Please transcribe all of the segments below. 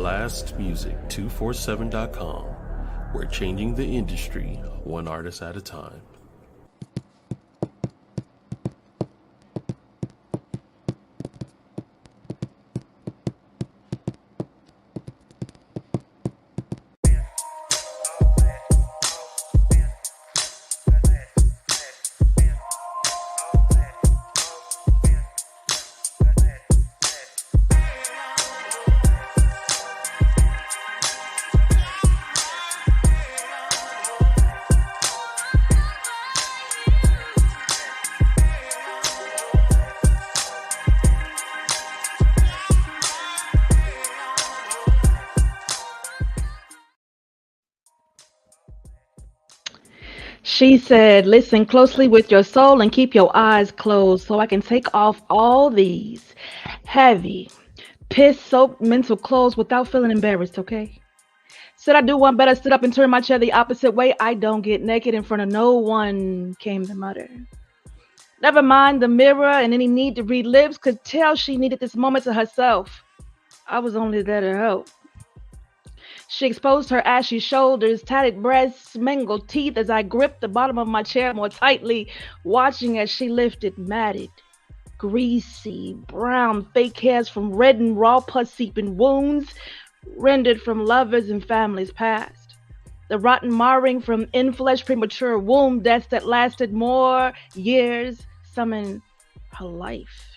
blastmusic247.com. We're changing the industry one artist at a time. She said, listen closely with your soul and keep your eyes closed so I can take off all these heavy, piss-soaked mental clothes without feeling embarrassed, okay? Said I do one better, stood up and turned my chair the opposite way. I don't get naked in front of no one, came the mutter. Never mind the mirror and any need to read lips, could tell she needed this moment to herself. I was only there to help. She exposed her ashy shoulders, tatted breasts, mangled teeth as I gripped the bottom of my chair more tightly, watching as she lifted matted, greasy, brown fake hairs from red and raw pus seeping wounds rendered from lovers and families past. The rotten marring from in-flesh premature womb deaths that lasted more years, summoned her life.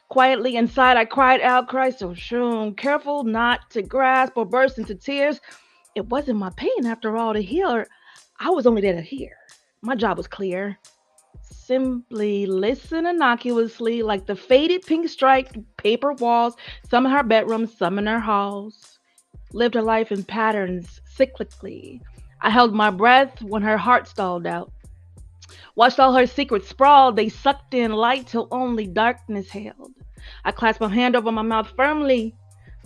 Quietly inside, I cried out, Christ, oh, shoom, careful not to grasp or burst into tears. It wasn't my pain, after all, to heal. I was only there to hear. My job was clear. Simply listen innocuously, like the faded pink striped paper walls, some in her bedroom, some in her halls. Lived her life in patterns, cyclically. I held my breath when her heart stalled out. Watched all her secrets sprawl, they sucked in light till only darkness held. I clasped my hand over my mouth firmly,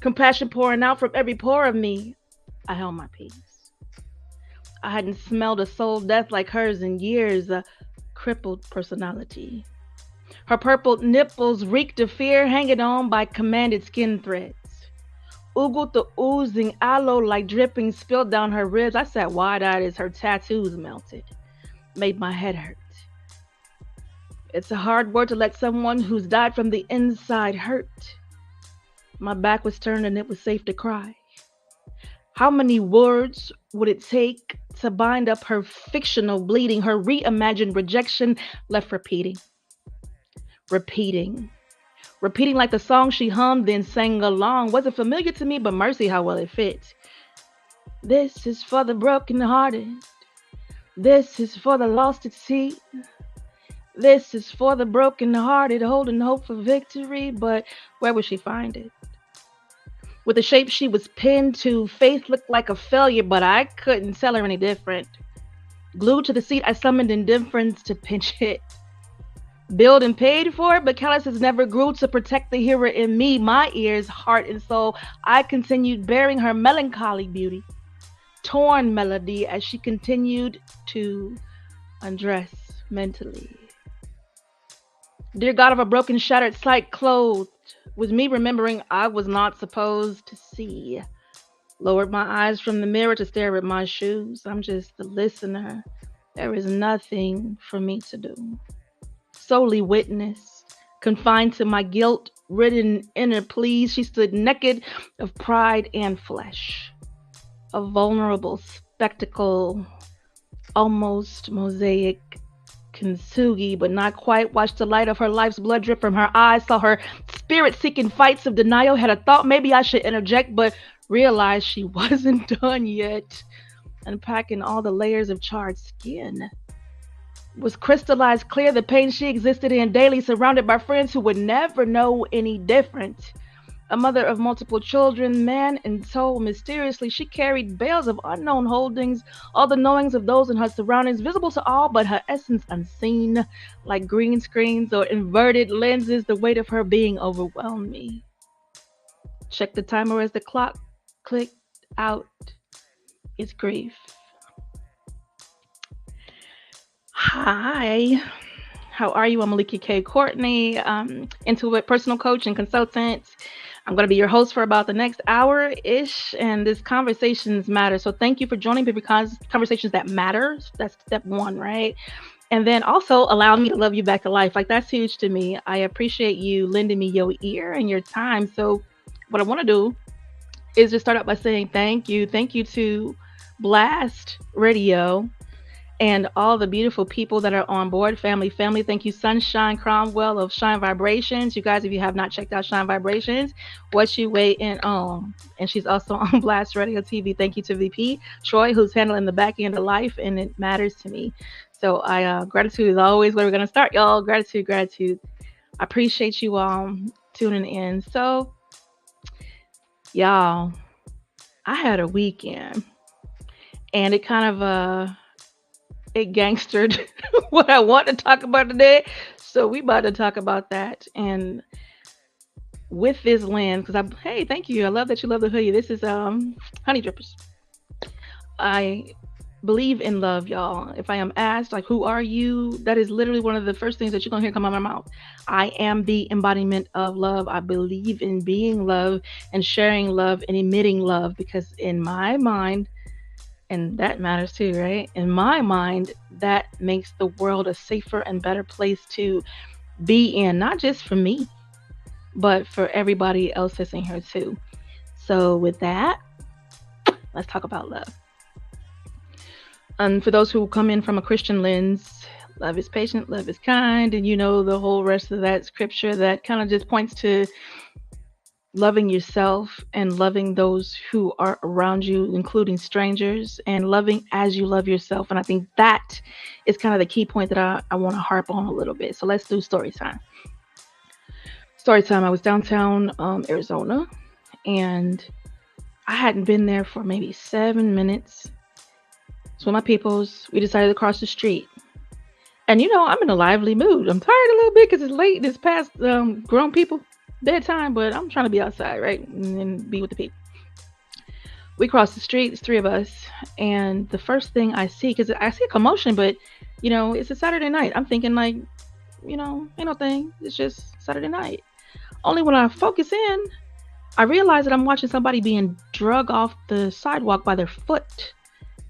compassion pouring out from every pore of me. I held my peace. I hadn't smelled a soul death like hers in years, a crippled personality. Her purple nipples reeked of fear, hanging on by commanded skin threads. Oogled the oozing aloe like dripping spilled down her ribs. I sat wide-eyed as her tattoos melted. Made my head hurt. It's a hard word to let someone who's died from the inside hurt. My back was turned and it was safe to cry. How many words would it take to bind up her fictional bleeding, her reimagined rejection left repeating? Repeating like the song she hummed then sang along. Wasn't familiar to me, but mercy how well it fit. This is for the brokenhearted. This is for the lost at sea. This is for the brokenhearted, holding hope for victory. But where would she find it? With the shape she was pinned to, faith looked like a failure, but I couldn't tell her any different. Glued to the seat, I summoned indifference to pinch hit. Billed and paid for it, but calluses never grew to protect the hero in me, my ears, heart, and soul. I continued bearing her melancholy beauty. Torn melody as she continued to undress mentally. Dear God of a broken, shattered sight, clothed with me remembering I was not supposed to see. Lowered my eyes from the mirror to stare at my shoes. I'm just the listener. There is nothing for me to do. Solely witness, confined to my guilt-ridden inner pleas, she stood naked of pride and flesh. A vulnerable spectacle, almost mosaic kintsugi, but not quite. Watched the light of her life's blood drip from her eyes, saw her spirit seeking fights of denial, had a thought maybe I should interject, but realized she wasn't done yet. Unpacking all the layers of charred skin. Was crystallized clear the pain she existed in daily, surrounded by friends who would never know any different. A mother of multiple children, man and soul, mysteriously she carried bales of unknown holdings, all the knowings of those in her surroundings, visible to all but her essence unseen. Like green screens or inverted lenses, the weight of her being overwhelmed me. Checked the timer as the clock clicked out. It's grief. Hi, how are you? I'm Melikia K, Courtney, intuitive personal coach and consultant. I'm going to be your host for about the next hour ish, and this conversations matter. So thank you for joining me because conversations that matter. That's step one, right? And then also allow me to love you back to life. Like that's huge to me. I appreciate you lending me your ear and your time. So what I want to do is just start out by saying thank you. Thank you to Blast Radio and all the beautiful people that are on board. Family. Thank you, Sunshine Cromwell of Shine Vibrations. You guys, if you have not checked out Shine Vibrations, what you waiting on? And she's also on Blast Radio TV. Thank you to VP Troy, who's handling the back end of life, and it matters to me. So I gratitude is always where we're gonna start, y'all. Gratitude. I appreciate you all tuning in. So, y'all, I had a weekend, and it kind of it gangstered what I want to talk about today. So we about to talk about that. And with this lens, because hey, thank you. I love that you love the hoodie. This is Honey Drippers. I believe in love, y'all. If I am asked, like, who are you? That is literally one of the first things that you're going to hear come out of my mouth. I am the embodiment of love. I believe in being love and sharing love and emitting love because in my mind, and that matters too, right? In my mind, that makes the world a safer and better place to be in, not just for me, but for everybody else that's in here too. So with that, let's talk about love. And for those who come in from a Christian lens, love is patient, love is kind, and you know the whole rest of that scripture that kind of just points to loving yourself and loving those who are around you, including strangers, and loving as you love yourself. And I think that is kind of the key point that I want to harp on a little bit. So let's do story time. Story time. I was downtown Arizona, and I hadn't been there for maybe 7 minutes. So my peoples, we decided to cross the street. And you know, I'm in a lively mood. I'm tired a little bit because it's late and it's past grown people bedtime, but I'm trying to be outside, right? And be with the people. We cross the street, it's 3 of us, and the first thing I see, because I see a commotion, but you know, it's a Saturday night. I'm thinking like, you know, ain't no thing. It's just Saturday night. Only when I focus in, I realize that I'm watching somebody being drug off the sidewalk by their foot.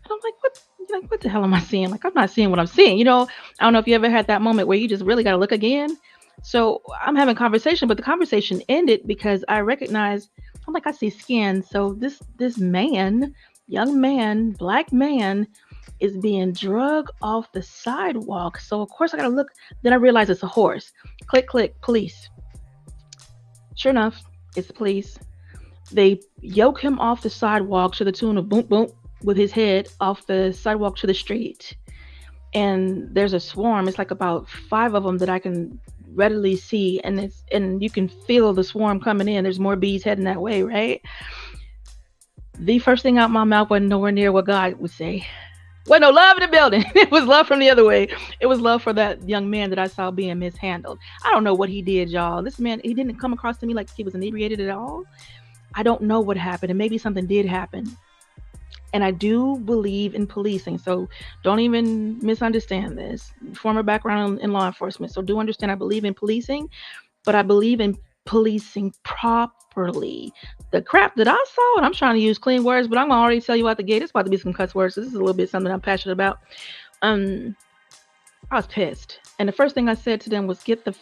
And I'm like, what the hell am I seeing? Like, I'm not seeing what I'm seeing. You know, I don't know if you ever had that moment where you just really got to look again. So I'm having conversation, but the conversation ended because I recognized, I'm like, I see skin. So this man, young man, black man, is being drug off the sidewalk. So of course I gotta look. Then I realize it's a horse. Click, police. Sure enough, it's the police. They yoke him off the sidewalk to the tune of boom, boom, with his head off the sidewalk to the street. And there's a swarm. It's like about 5 of them that I can readily see, and you can feel the swarm coming in. There's more bees heading that way, right? The first thing out my mouth wasn't nowhere near what God would say. Wasn't no love in the building. It was love from the other way. It was love for that young man that I saw being mishandled. I don't know what he did, y'all. This man, he didn't come across to me like he was inebriated at all. I don't know what happened, and maybe something did happen. And I do believe in policing, so don't even misunderstand this. Former background in law enforcement, so do understand I believe in policing, but I believe in policing properly. The crap that I saw, and I'm trying to use clean words, but I'm gonna already tell you out the gate, it's about to be some cuss words. So this is a little bit something I'm passionate about. I was pissed, and the first thing I said to them was, "Get the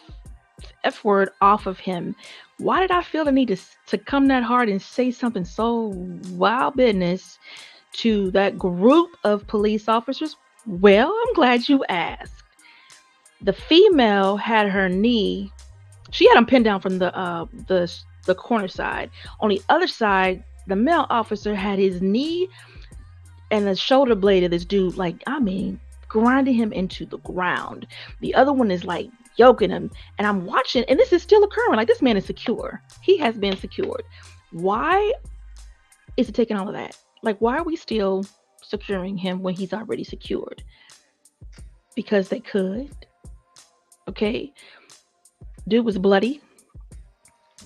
F word off of him." Why did I feel the need to come that hard and say something so wild business to that group of police officers? Well, I'm glad you asked. The female had her knee. She had him pinned down from the corner side. On the other side, the male officer had his knee and the shoulder blade of this dude, like, I mean, grinding him into the ground. The other one is like yoking him, and I'm watching, and this is still occurring. Like, this man is secure. He has been secured. Why is it taking all of that? Like, why are we still securing him when he's already secured? Because they could. Okay. Dude was bloody.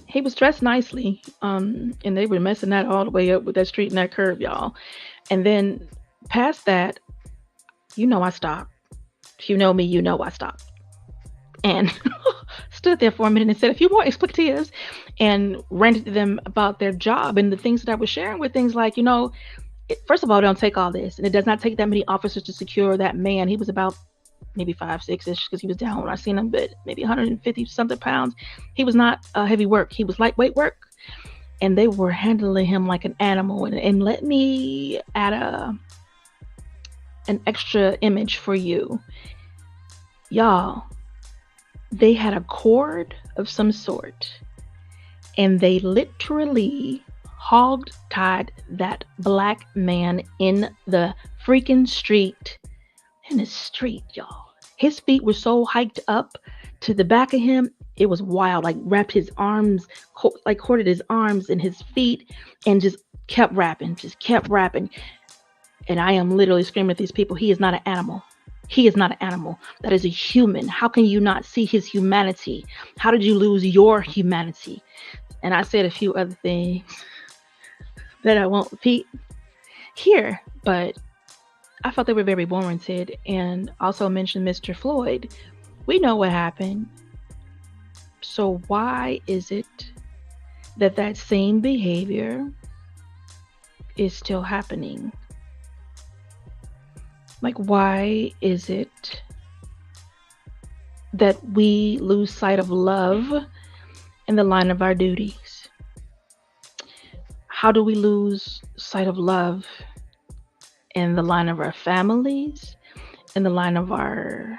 He was dressed nicely. And they were messing that all the way up with that street and that curve, y'all. And then past that, you know I stopped. If you know me, you know I stopped. And stood there for a minute and said a few more expletives and ranted to them about their job and the things that I was sharing with things like, first of all, it don't take all this. And it does not take that many officers to secure that man. He was about maybe 5'6" because he was down when I seen him, but maybe 150 something pounds. He was not heavy work. He was lightweight work. And they were handling him like an animal. And let me add an extra image for you. Y'all, they had a cord of some sort. And they literally hog-tied that black man in the freaking street. In the street, y'all. His feet were so hiked up to the back of him. It was wild. Like wrapped his arms, like corded his arms and his feet and just kept rapping. And I am literally screaming at these people. He is not an animal. He is not an animal. That is a human. How can you not see his humanity? How did you lose your humanity? And I said a few other things that I won't repeat here, but I felt they were very warranted. And also mentioned Mr. Floyd. We know what happened. So why is it that same behavior is still happening? Like, why is it that we lose sight of love in the line of our duties? How do we lose sight of love in the line of our families, in the line of our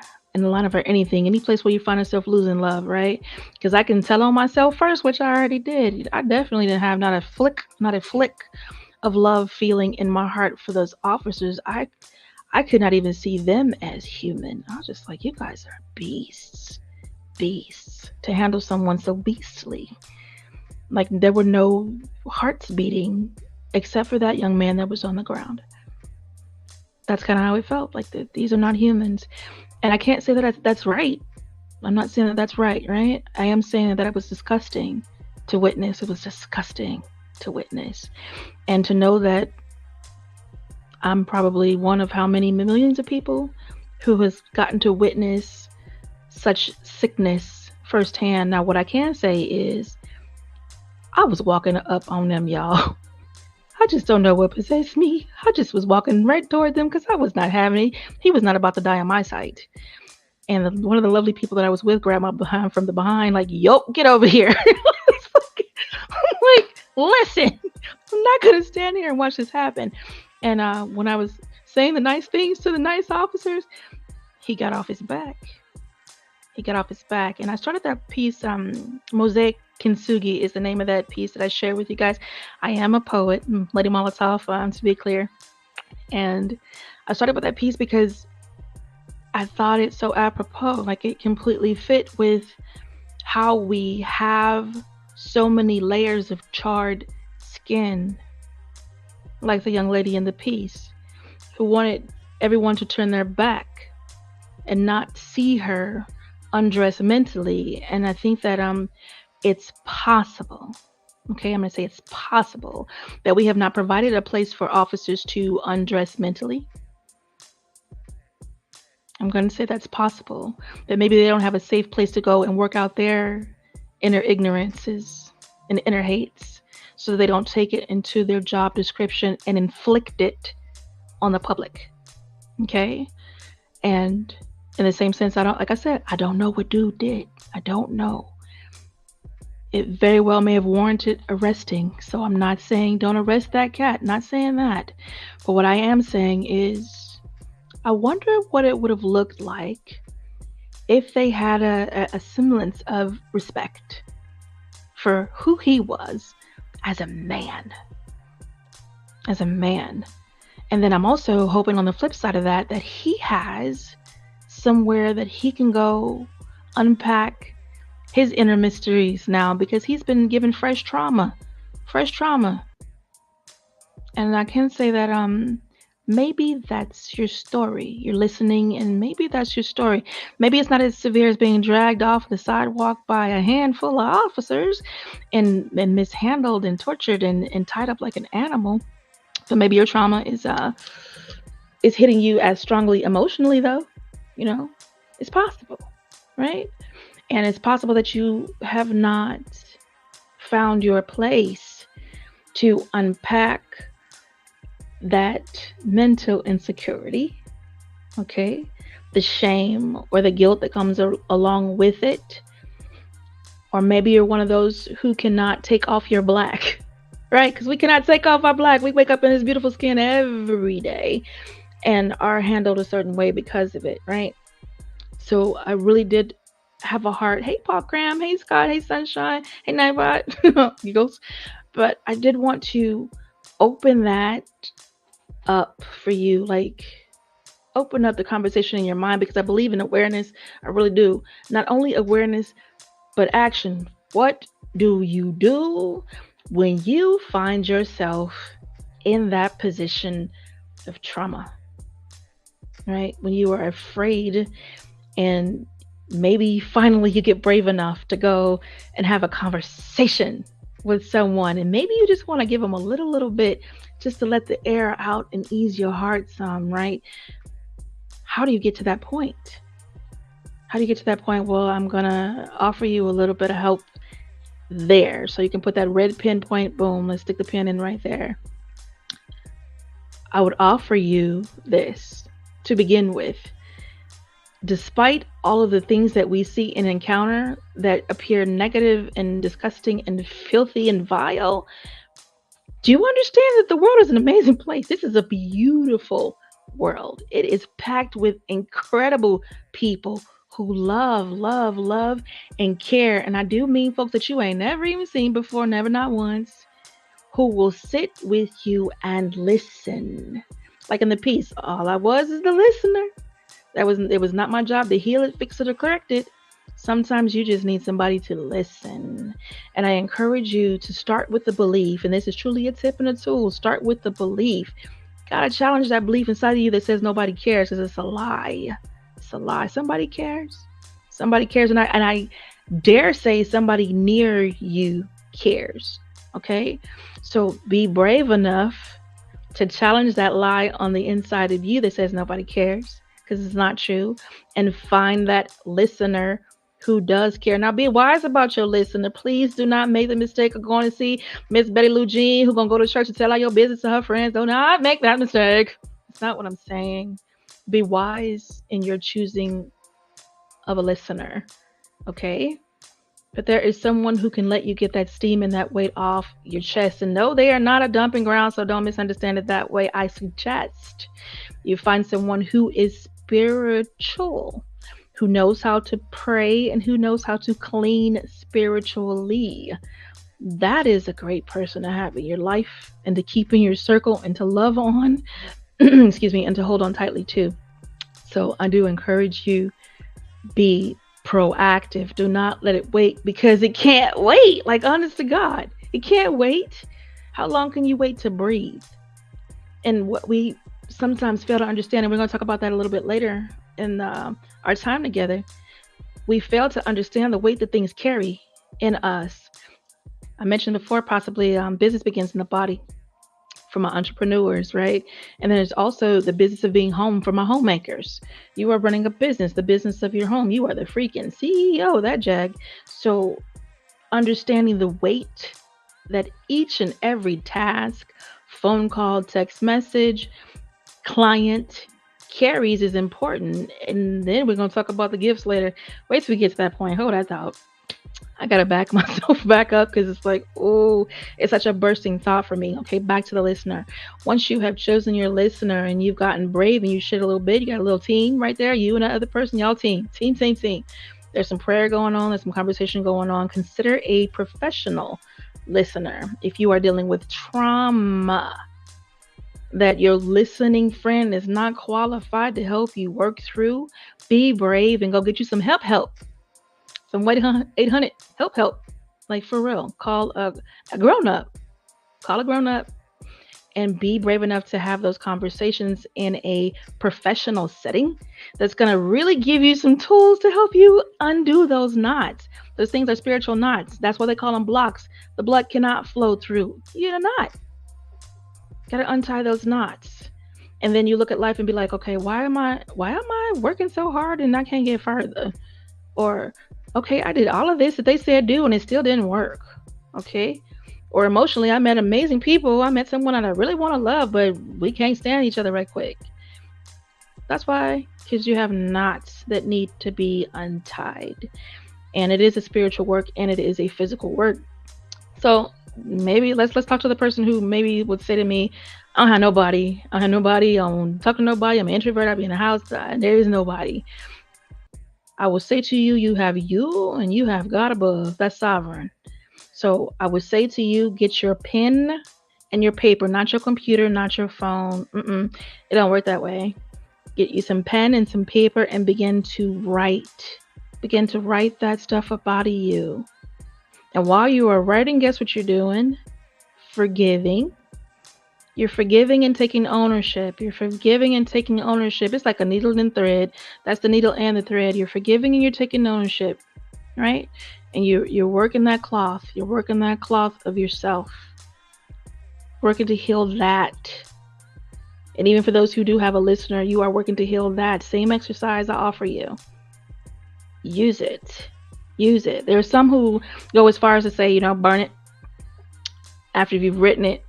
anything, any place where you find yourself losing love, right? Because I can tell on myself first, which I already did. I definitely didn't have not a flick of love feeling in my heart for those officers. I could not even see them as human. I was just like, you guys are beasts to handle someone so beastly. Like there were no hearts beating except for that young man that was on the ground. That's kind of how it felt. Like these are not humans. And I can't say that that's right. I'm not saying that that's right? I am saying that it was disgusting to witness. It was disgusting to witness. And to know that I'm probably one of how many millions of people who has gotten to witness such sickness firsthand. Now, what I can say is I was walking up on them, y'all. I just don't know what possessed me. I just was walking right toward them because I was not having it. He was not about to die on my sight. And one of the lovely people that I was with grabbed my behind from the behind, like, yo, get over here. I'm like, listen, I'm not going to stand here and watch this happen. And when I was saying the nice things to the nice officers, he got off his back. And I started that piece, Mosaic Kintsugi is the name of that piece that I shared with you guys. I am a poet, Lady Molotov, to be clear. And I started with that piece because I thought it so apropos, like it completely fit with how we have so many layers of charred skin, like the young lady in the piece who wanted everyone to turn their back and not see her undress mentally. And I think that it's possible, okay, I'm going to say it's possible that we have not provided a place for officers to undress mentally. I'm going to say that's possible, that maybe they don't have a safe place to go and work out their inner ignorances and inner hates, so they don't take it into their job description and inflict it on the public, okay? And in the same sense, I don't know what dude did. I don't know. It very well may have warranted arresting. So I'm not saying don't arrest that cat. Not saying that. But what I am saying is I wonder what it would have looked like if they had a semblance of respect for who he was as a man. And then I'm also hoping on the flip side of that he has somewhere that he can go unpack his inner mysteries now, because he's been given fresh trauma. And I can say that maybe that's your story. You're listening and maybe that's your story. Maybe it's not as severe as being dragged off the sidewalk by a handful of officers and mishandled and tortured and tied up like an animal. But maybe your trauma is hitting you as strongly emotionally, though. It's possible, right? And it's possible that you have not found your place to unpack that mental insecurity, okay? The shame or the guilt that comes along with it. Or maybe you're one of those who cannot take off your black, right? Because we cannot take off our black. We wake up in this beautiful skin every day and are handled a certain way because of it, right? So I really did have a heart. Hey, Paul Graham. Hey, Scott. Hey, Sunshine. Hey, Nightbot. Giggles. But I did want to open that up for you. Like, open up the conversation in your mind, because I believe in awareness. I really do. Not only awareness, but action. What do you do when you find yourself in that position of trauma, right? When you are afraid, and maybe finally you get brave enough to go and have a conversation with someone, and maybe you just want to give them a little bit just to let the air out and ease your heart some, right? How do you get to that point? How do you get to that point? Well, I'm going to offer you a little bit of help there. So you can put that red pinpoint, boom, let's stick the pin in right there. I would offer you this to begin with. Despite all of the things that we see and encounter that appear negative and disgusting and filthy and vile, do you understand that the world is an amazing place? This is a beautiful world. It is packed with incredible people who love, and care. And I do mean folks that you ain't never even seen before, never, not once, who will sit with you and listen. Like in the piece, all I was is the listener. It was not my job to heal it, fix it, or correct it. Sometimes you just need somebody to listen. And I encourage you to start with the belief. And this is truly a tip and a tool. Start with the belief. Gotta challenge that belief inside of you that says nobody cares, because it's a lie. It's a lie. Somebody cares. Somebody cares. And I dare say somebody near you cares. Okay? So be brave enough to challenge that lie on the inside of you that says nobody cares, because it's not true, and find that listener who does care. Now, be wise about your listener. Please do not make the mistake of going to see Miss Betty Lou Jean, who's going to go to church and tell all your business to her friends. Do not make that mistake. It's not what I'm saying. Be wise in your choosing of a listener, okay? But there is someone who can let you get that steam and that weight off your chest. And no, they are not a dumping ground, so don't misunderstand it that way. I suggest you find someone who is spiritual, who knows how to pray, and who knows how to clean spiritually. That is a great person to have in your life and to keep in your circle and to love on, excuse me, and to hold on tightly to. So I do encourage you, be proactive. Do not let it wait, because it can't wait. Like, honest to God, it can't wait. How long can you wait to breathe? And what we sometimes fail to understand, and we're going to talk about that a little bit later in our time together, we fail to understand the weight that things carry in us. I mentioned before, possibly business begins in the body for my entrepreneurs, right? And then there's also the business of being home for my homemakers. You are running a business, the business of your home. You are the freaking CEO, that jag. So understanding the weight that each and every task, phone call, text message, client carries is important. And then we're going to talk about the gifts later. Wait till we get to that point. Hold that thought. I got to back myself back up, because it's like, oh, it's such a bursting thought for me. Okay, back to the listener. Once you have chosen your listener and you've gotten brave and you shit a little bit, you got a little team right there, you and that other person, y'all team. There's some prayer going on. There's some conversation going on. Consider a professional listener. If you are dealing with trauma that your listening friend is not qualified to help you work through, be brave and go get you some help. Some 800 help. Like, for real. Call a grown-up. Call a grown-up and be brave enough to have those conversations in a professional setting that's going to really give you some tools to help you undo those knots. Those things are spiritual knots. That's why they call them blocks. The blood cannot flow through. You're not. Got to untie those knots. And then you look at life and be like, okay, why am I working so hard and I can't get further? Or, Okay, I did all of this that they said do and it still didn't work. Okay. Or emotionally, I met amazing people. I met someone that I really want to love, but we can't stand each other right quick. That's why, because you have knots that need to be untied. And it is a spiritual work and it is a physical work. So maybe let's talk to the person who maybe would say to me, I don't have nobody. I don't have nobody. I don't talk to nobody. I'm an introvert. I be in the house. There is nobody. I will say to you, you have you and you have God above. That's sovereign. So I would say to you, get your pen and your paper, not your computer, not your phone. It don't work that way. Get you some pen and some paper and begin to write. Begin to write that stuff about you. And while you are writing, guess what you're doing? Forgiving. You're forgiving and taking ownership. You're forgiving and taking ownership. It's like a needle and thread. That's the needle and the thread. You're forgiving and you're taking ownership, right? And you're working that cloth. You're working that cloth of yourself. Working to heal that. And even for those who do have a listener, you are working to heal that. Same exercise I offer you. Use it. Use it. There are some who go as far as to say, burn it after you've written it.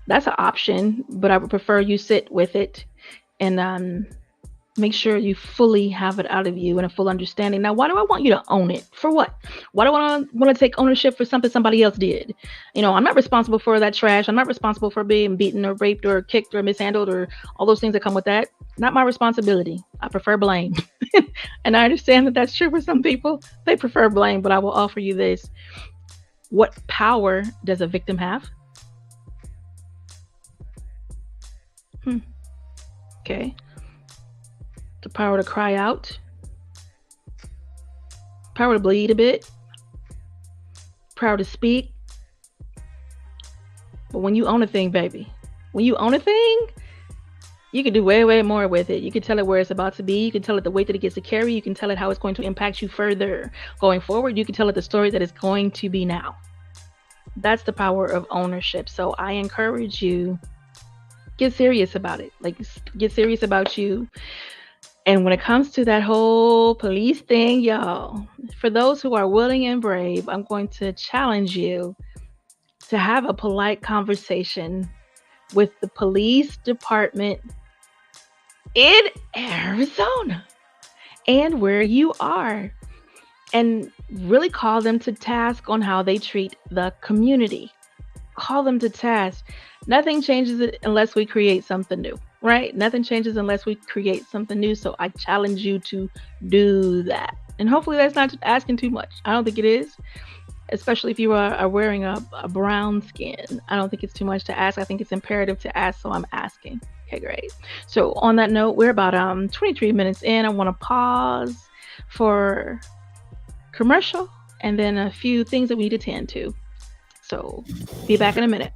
That's an option, but I would prefer you sit with it and make sure you fully have it out of you and a full understanding. Now, why do I want you to own it? For what? Why do I want to take ownership for something somebody else did? I'm not responsible for that trash. I'm not responsible for being beaten or raped or kicked or mishandled or all those things that come with that. Not my responsibility. I prefer blame. And I understand that that's true for some people. They prefer blame, but I will offer you this. What power does a victim have? Okay. The power to cry out. Power to bleed a bit. Power to speak. But when you own a thing, baby, when you own a thing, you can do way, way more with it. You can tell it where it's about to be. You can tell it the weight that it gets to carry. You can tell it how it's going to impact you further going forward. You can tell it the story that it's going to be now. That's the power of ownership. So I encourage you, get serious about it. Like, get serious about you. And when it comes to that whole police thing, y'all, for those who are willing and brave, I'm going to challenge you to have a polite conversation with the police department in Arizona and where you are, and really call them to task on how they treat the community. Call them to task. Nothing changes it unless we create something new, right? Nothing changes unless we create something new. So I challenge you to do that. And hopefully that's not asking too much. I don't think it is, especially if you are wearing a brown skin. I don't think it's too much to ask. I think it's imperative to ask, so I'm asking. Okay, great. So on that note, we're about 23 minutes in. I want to pause for commercial and then a few things that we need to tend to. So be back in a minute.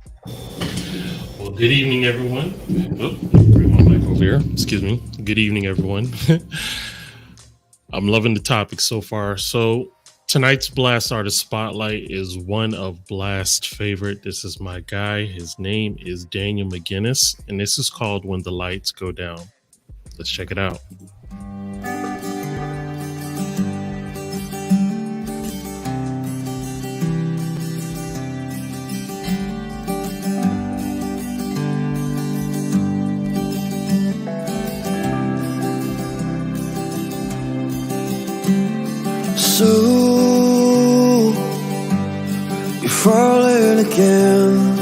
Well, good evening, everyone. Bring my mic over here. Excuse me. Good evening, everyone. I'm loving the topic so far. So tonight's Blast Artist Spotlight is one of Blast's favorite. This is my guy. His name is Daniel McGinnis, and this is called When the Lights Go Down. Let's check it out. So you're falling again,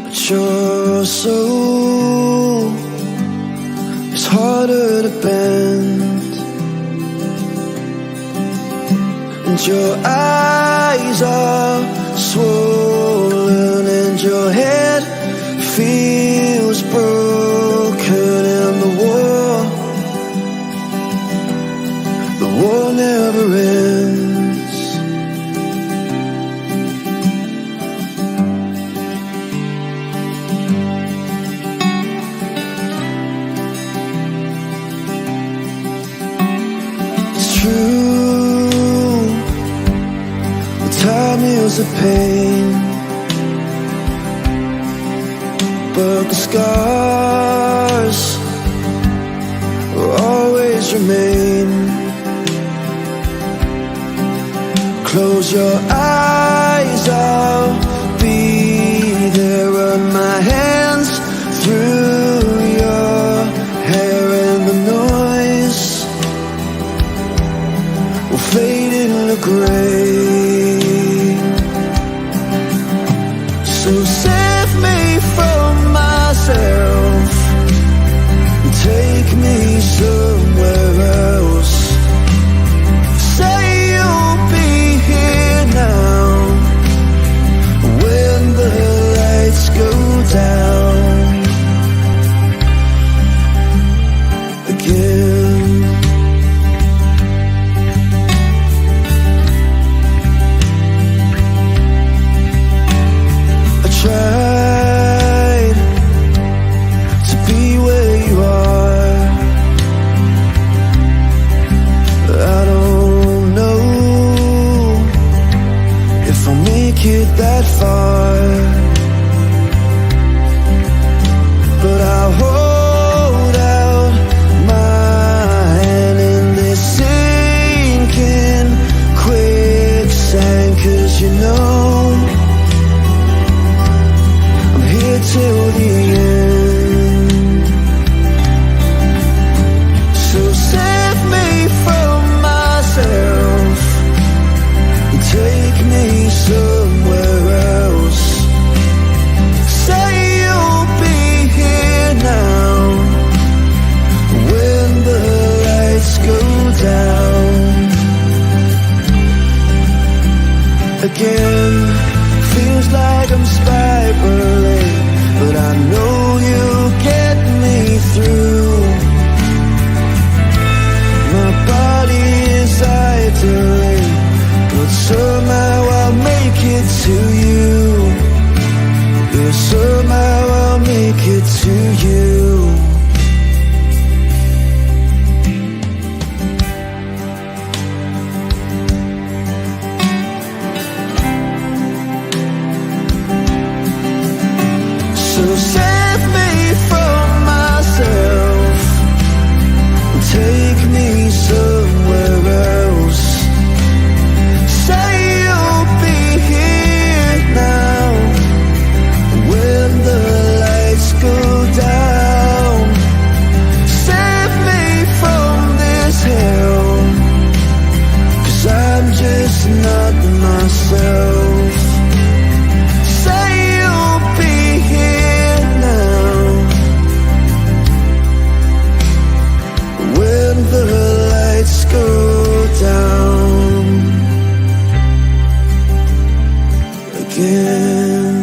but your soul is harder to bend, and your eyes are swollen, and your head feels broken, and the war never ends. It's true, the time is a pain, but the scars will always remain. Close your eyes, I'll be there. Run my hands through your hair, and the noise will fade in the gray. So save me from myself and take me somewhere else. Say you'll be here now when the lights go down again. I tried to be where you are. I don't know if I'll make it that far, but I'll hold out my hand in this sinking quicksand. 'Cause you know I'm here till the end. So save me from myself and take me somewhere else. Say you'll be here now when the lights go down again. Feels like I'm spiraling, but I know you'll get me through. My body is idling, but somehow I'll make it to you. Yeah, somehow I'll make it to you. So save me from myself and take me somewhere else. Say you'll be here now when the lights go down. Save me from this hell, 'cause I'm just not myself. Say you'll be here now when the lights go down again.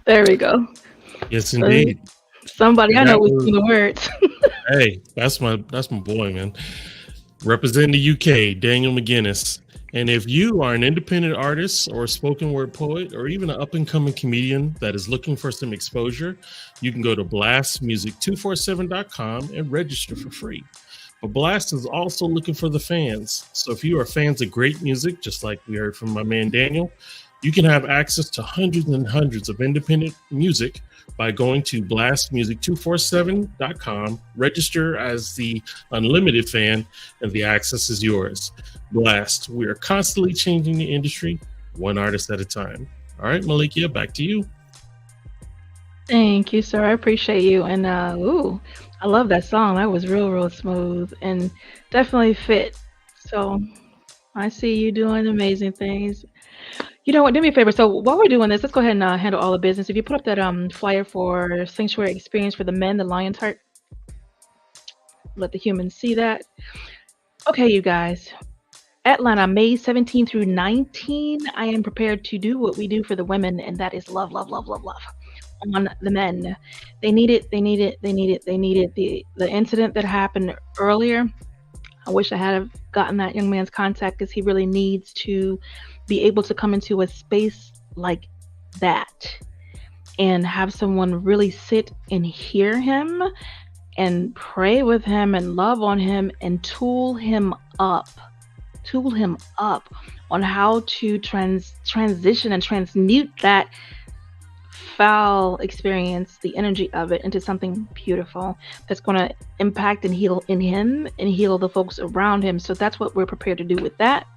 There we go. Yes, indeed. Somebody I And know that was was- singing the words. Hey, that's my boy, man. Representing the UK, Daniel McGuinness. And if you are an independent artist or a spoken word poet or even an up and coming comedian that is looking for some exposure, you can go to blastmusic247.com and register for free. But Blast is also looking for the fans. So if you are fans of great music, just like we heard from my man Daniel, you can have access to hundreds and hundreds of independent music by going to blastmusic247.com, register as the unlimited fan, and the access is yours. Blast, we are constantly changing the industry, one artist at a time. All right, Melikia, back to you. Thank you, sir. I appreciate you. And I love that song. That was real smooth and definitely fit. So I see you doing amazing things. You know what? Do me a favor. So while we're doing this, let's go ahead and handle all the business. If you put up that flyer for Sanctuary Experience for the men, the Lion's Heart, let the humans see that. Okay, you guys. Atlanta, May 17 through 19, I am prepared to do what we do for the women, and that is love on the men. They need it. The incident that happened earlier, I wish I had gotten that young man's contact, because he really needs to be able to come into a space like that and have someone really sit and hear him and pray with him and love on him and tool him up on how to transition and transmute that foul experience, the energy of it, into something beautiful that's going to impact and heal in him and heal the folks around him. So that's what we're prepared to do with that.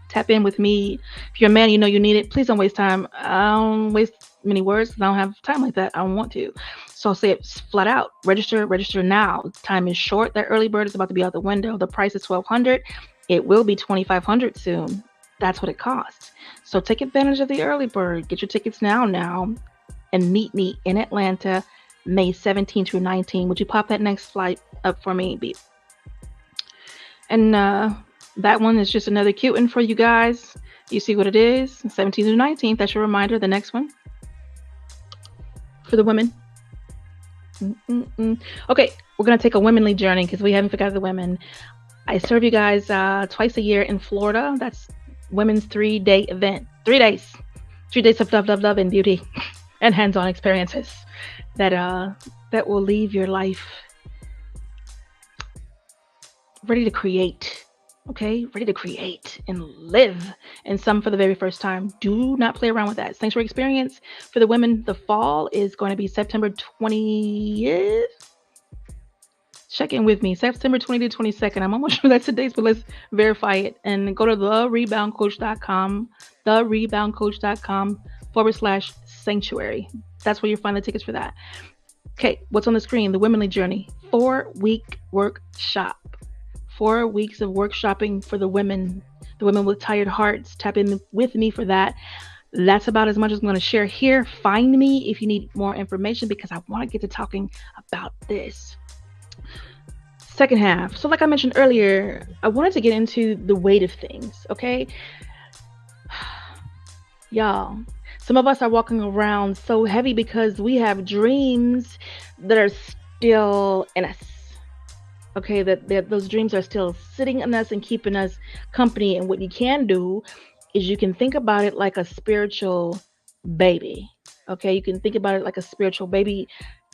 Tap in with me. If you're a man, you know you need it. Please don't waste time. I don't waste many words. I don't have time like that. I don't want to. So I'll say it flat out. Register now. Time is short. That early bird is about to be out the window. The price is $1,200. It will be $2,500 soon. That's what it costs. So take advantage of the early bird. Get your tickets now, and meet me in Atlanta, May 17 through 19. Would you pop that next flight up for me, Beep? And that one is just another cute one for you guys. You see what it is? 17th through 19th. That's your reminder. The next one for the women. Okay, we're going to take a womenly journey because we haven't forgot the women. I serve you guys twice a year in Florida. That's Women's 3-day event. 3 days. 3 days of love, and beauty and hands-on experiences that will leave your life ready to create. Okay, ready to create and live, and some for the very first time. Do not play around with that. Sanctuary experience for the women. The fall is going to be September 20th. Check in with me. September 20th to 22nd. I'm almost sure that's the dates, but let's verify it. And go to thereboundcoach.com, thereboundcoach.com/sanctuary. That's where you'll find the tickets for that. Okay, what's on the screen? The Womenly Journey 4-week workshop. 4 weeks of workshopping for the women with tired hearts. Tap in with me for that. That's about as much as I'm going to share here. Find me if you need more information because I want to get to talking about this. Second half. So like I mentioned earlier, I wanted to get into the weight of things, okay? Y'all, some of us are walking around so heavy because we have dreams that are still in us. Okay, that those dreams are still sitting in us and keeping us company. And what you can do is you can think about it like a spiritual baby. Okay, you can think about it like a spiritual baby.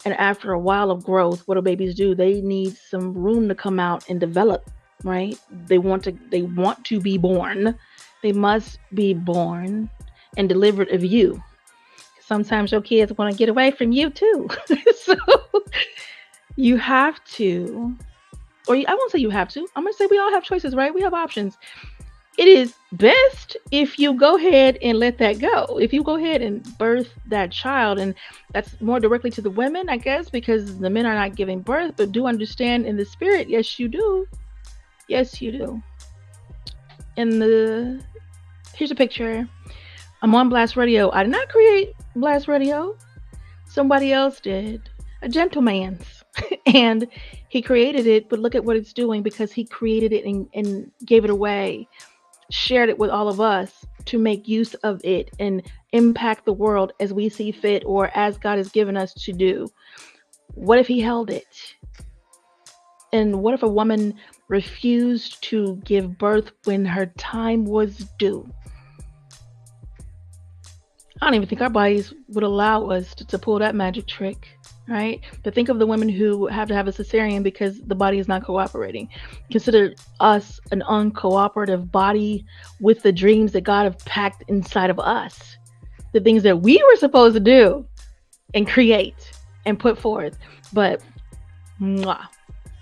And after a while of growth, what do babies do? They need some room to come out and develop, right? They want to be born. They must be born and delivered of you. Sometimes your kids want to get away from you too. So you have to. Or I won't say you have to. I'm going to say we all have choices, right? We have options. It is best if you go ahead and let that go. If you go ahead and birth that child, and that's more directly to the women, I guess, because the men are not giving birth, but do understand in the spirit. Yes, you do. Yes, you do. Here's a picture. I'm on Blast Radio. I did not create Blast Radio. Somebody else did. A gentleman's. And he created it, but look at what it's doing because he created it and gave it away, shared it with all of us to make use of it and impact the world as we see fit or as God has given us to do. What if he held it? And what if a woman refused to give birth when her time was due? I don't even think our bodies would allow us to pull that magic trick. Right? But think of the women who have to have a cesarean because the body is not cooperating. Consider us an uncooperative body with the dreams that God have packed inside of us. The things that we were supposed to do and create and put forth. But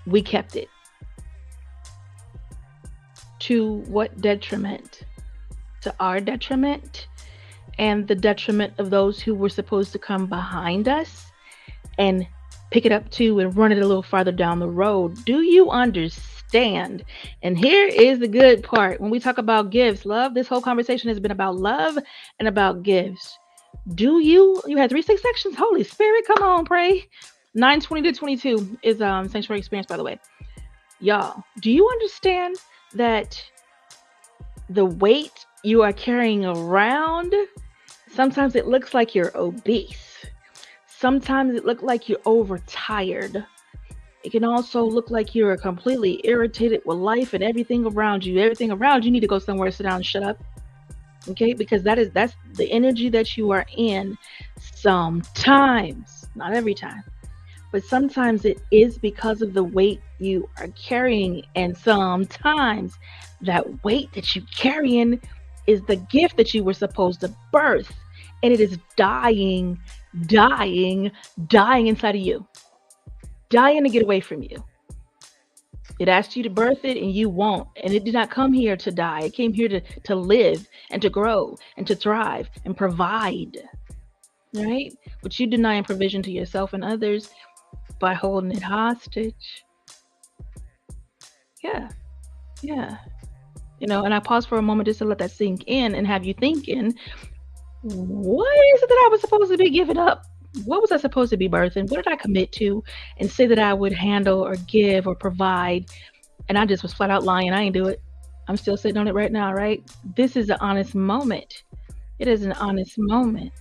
we kept it. To what detriment? To our detriment and the detriment of those who were supposed to come behind us and pick it up too and run it a little farther down the road. Do you understand? And here is the good part. When we talk about gifts, love, this whole conversation has been about love and about gifts. You had 3 6 sections? Holy Spirit, come on, pray. 9:20 to 22 is Sanctuary Experience, by the way. Y'all, do you understand that the weight you are carrying around, sometimes it looks like you're obese. Sometimes it looks like you're overtired. It can also look like you're completely irritated with life and everything around you. Everything around you need to go somewhere, sit down and shut up. Okay? Because that's the energy that you are in sometimes. Not every time. But sometimes it is because of the weight you are carrying. And sometimes that weight that you're carrying is the gift that you were supposed to birth. and it is dying inside of you, dying to get away from you. It asked you to birth it and you won't. And it did not come here to die. It came here to live and to grow and to thrive and provide, right? But you denying provision to yourself and others by holding it hostage. Yeah. And I pause for a moment just to let that sink in and have you thinking, what is it that I was supposed to be giving up? What was I supposed to be birthing? What did I commit to and say that I would handle or give or provide? And I just was flat out lying. I ain't do it. I'm still sitting on it right now, right? This is an honest moment. It is an honest moment.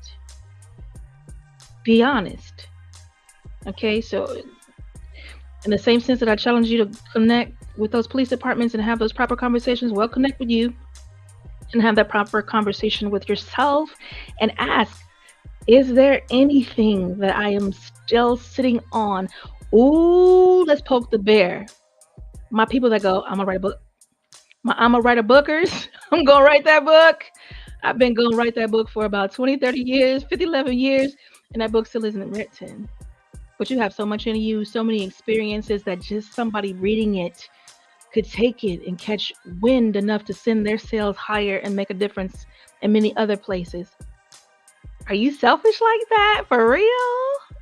Be honest. Okay, so in the same sense that I challenge you to connect with those police departments and have those proper conversations, well, connect with you and have that proper conversation with yourself and ask, is there anything that I am still sitting on? Ooh, let's poke the bear. My people that go, I'm gonna write a book. I'm gonna write a bookers. I'm gonna write that book. I've been gonna write that book for about 20, 30 years, 50, 11 years, and that book still isn't written. But you have so much in you, so many experiences that just somebody reading it could take it and catch wind enough to send their sales higher and make a difference in many other places. Are you selfish like that? For real?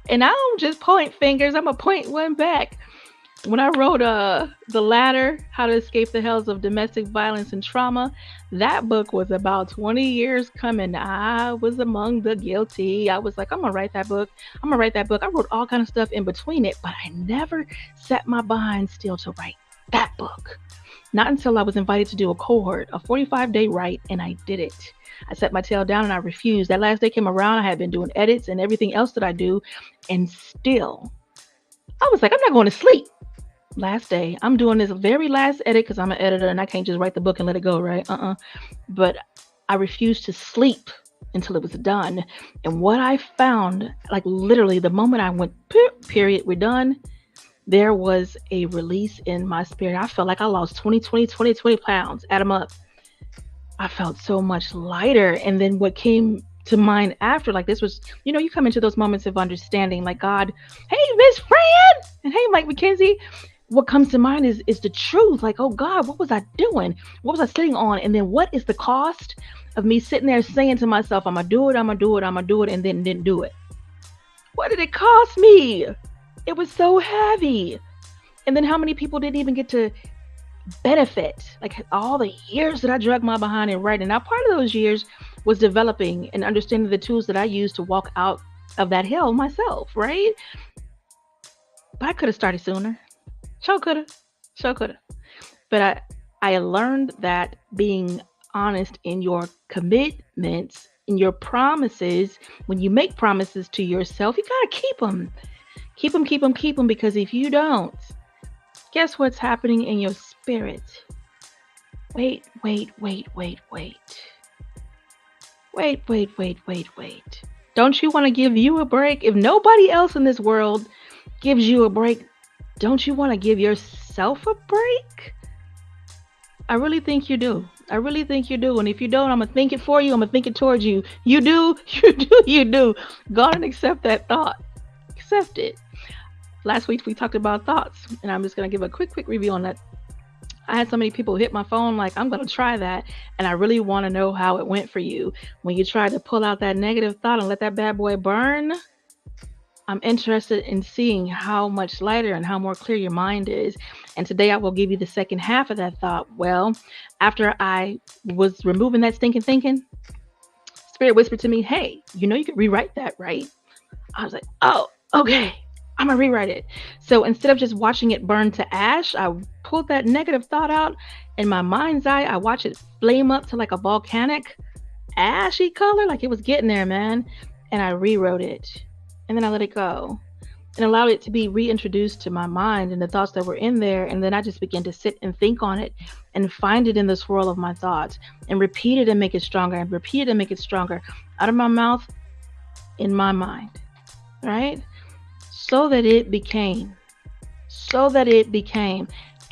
And I don't just point fingers. I'm going to point one back. When I wrote The Ladder, How to Escape the Hells of Domestic Violence and Trauma, that book was about 20 years coming. I was among the guilty. I was like, I'm going to write that book. I'm going to write that book. I wrote all kind of stuff in between it, but I never set my behind still to write that book. Not until I was invited to do a cohort, a 45-day write, and I did it. I set my tail down and I refused. That last day came around. I had been doing edits and everything else that I do. And still, I was like, I'm not going to sleep. Last day, I'm doing this very last edit because I'm an editor and I can't just write the book and let it go, right? But I refused to sleep until it was done. And what I found, like literally the moment I went, period, we're done, there was a release in my spirit. I felt like I lost 20 pounds, add them up. I felt so much lighter. And then what came to mind after, like this was, you come into those moments of understanding, like God, hey, Miss Fran, and hey, Mike McKenzie. What comes to mind is the truth. Like, oh God, what was I doing? What was I sitting on? And then what is the cost of me sitting there saying to myself, I'm gonna do it, and then didn't do it? What did it cost me? It was so heavy. And then how many people didn't even get to benefit, like all the years that I dragged my behind in writing. Now, part of those years was developing and understanding the tools that I used to walk out of that hell myself, right? But I could have started sooner. Sure could have. But I learned that being honest in your commitments, in your promises, when you make promises to yourself, you got to keep them. Keep them, because if you don't, guess what's happening in your spirit? Wait. Don't you want to give you a break? If nobody else in this world gives you a break, don't you want to give yourself a break? I really think you do. And if you don't, I'm going to think it for you. I'm going to think it towards you. You do. Go on and accept that thought. Accept it. Last week we talked about thoughts, and I'm just going to give a quick review on that. I had so many people hit my phone like, I'm going to try that, and I really want to know how it went for you. When you try to pull out that negative thought and let that bad boy burn, I'm interested in seeing how much lighter and how more clear your mind is. And today I will give you the second half of that thought. Well, after I was removing that stinking thinking, Spirit whispered to me, hey, you could rewrite that, right? I was like, oh, okay. I'm gonna rewrite it. So instead of just watching it burn to ash, I pulled that negative thought out. In my mind's eye, I watched it flame up to like a volcanic ashy color, like it was getting there, man. And I rewrote it. And then I let it go and allowed it to be reintroduced to my mind and the thoughts that were in there. And then I just began to sit and think on it and find it in the swirl of my thoughts and repeat it and make it stronger and repeat it and make it stronger out of my mouth, in my mind, right? So that it became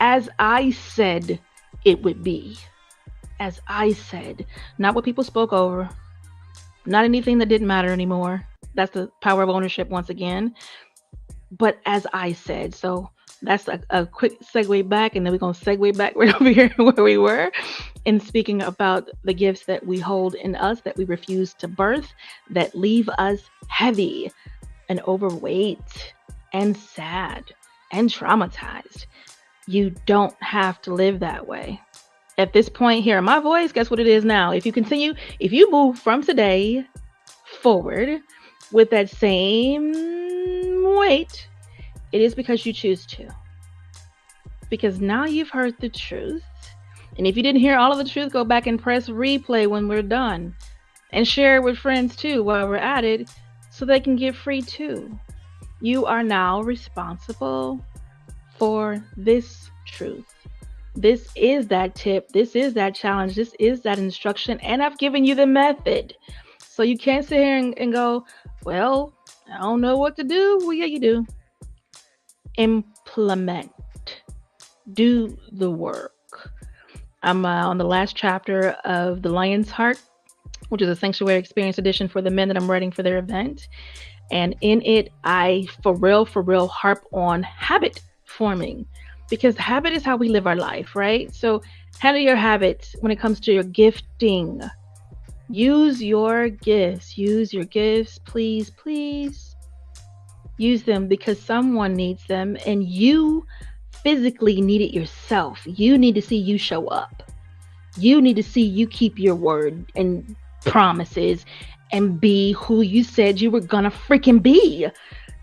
as I said it would be, as I said, not what people spoke over, not anything that didn't matter anymore. That's the power of ownership once again. But as I said, so that's a quick segue back, and then we're going to segue back right over here where we were in speaking about the gifts that we hold in us that we refuse to birth, that leave us heavy and overweight and sad and traumatized. You don't have to live that way. At this point here in my voice, guess what it is now? If you move from today forward with that same weight, it is because you choose to. Because now you've heard the truth. And if you didn't hear all of the truth, go back and press replay when we're done. And share it with friends too while we're at it, so they can get free too. You are now responsible for this truth. This is that tip. This is that challenge. This is that instruction. And I've given you the method. So you can't sit here and go, well, I don't know what to do. Well, yeah, you do. Implement. Do the work. I'm on the last chapter of The Lion's Heart, which is a Sanctuary Experience edition for the men that I'm writing for their event. And in it, I for real harp on habit forming, because habit is how we live our life, right? So handle your habits when it comes to your gifting. Use your gifts. Use your gifts, please, please. Use them because someone needs them, and you physically need it yourself. You need to see you show up. You need to see you keep your word and promises and be who you said you were gonna freaking be.